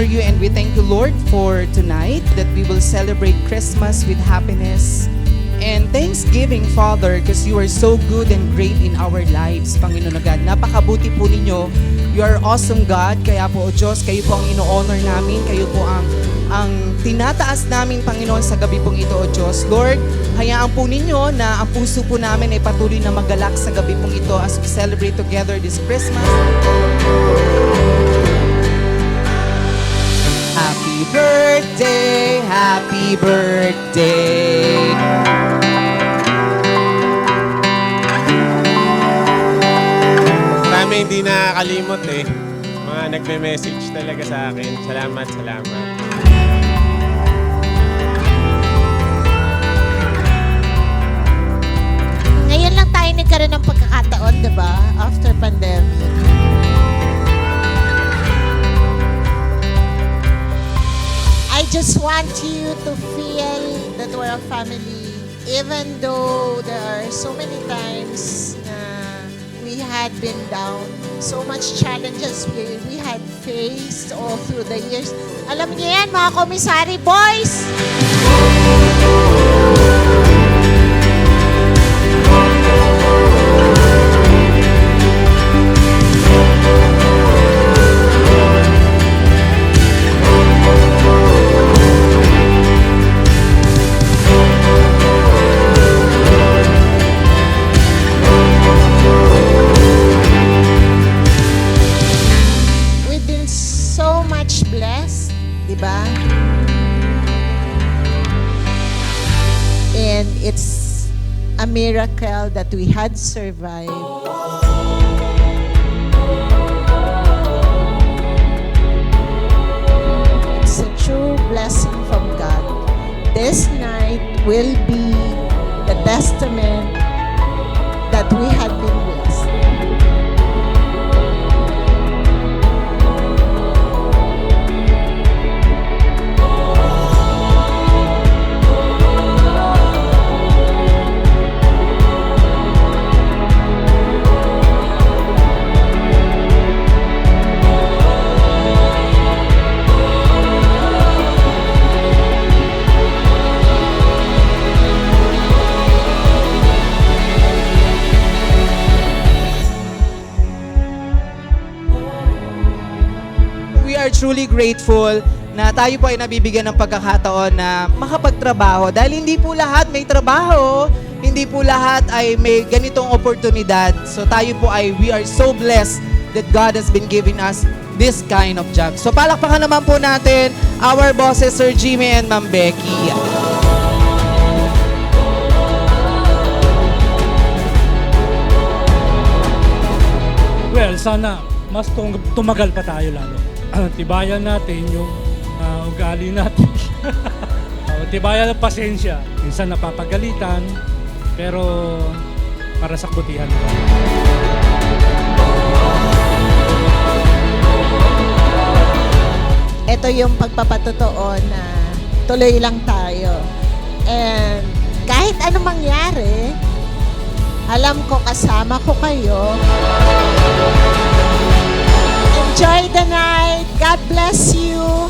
honor you and we thank you, Lord, for tonight that we will celebrate Christmas with happiness and thanksgiving, Father, because you are so good and great in our lives, Panginoon God. Napakabuti po ninyo. You are awesome, God. Kaya po, O Diyos, kayo po ang ino-honor namin. Kayo po ang tinataas namin, Panginoon, sa gabi pong ito, O Diyos. Lord, hayaan po ninyo na ang puso po namin ay patuloy na magalak sa gabi pong ito as we celebrate together this Christmas. Happy birthday, happy birthday. Marami hindi nakakalimot eh. Mga nagme-message talaga sa akin. Salamat, salamat. Ngayon lang tayo nagkaroon ng pagkakataon, di ba? After pandemic. I just want you to feel that we're a family. Even though there are so many times na we had been down, so much challenges we had faced all through the years. Alam niyo yan, mga komisari boys! Diba? And it's a miracle that we had survived. It's a true blessing from God. This night will be the testament that we had been blessed. We are truly grateful na tayo po ay nabibigyan ng pagkakataon na makapagtrabaho. Dahil hindi po lahat may trabaho, hindi po lahat ay may ganitong oportunidad. So tayo po we are so blessed that God has been giving us this kind of job. So palakpakan naman po natin our bosses, Sir Jimmy and Ma'am Becky. Well, sana mas tumagal pa tayo lalo. Tibayan natin yung ugali natin. Tibayan ng pasensya. Minsan napapagalitan, pero para sa kabutihan. Ito yung pagpapatotoo na tuloy lang tayo. And kahit ano mangyari, alam ko kasama ko kayo. Enjoy the night. God bless you.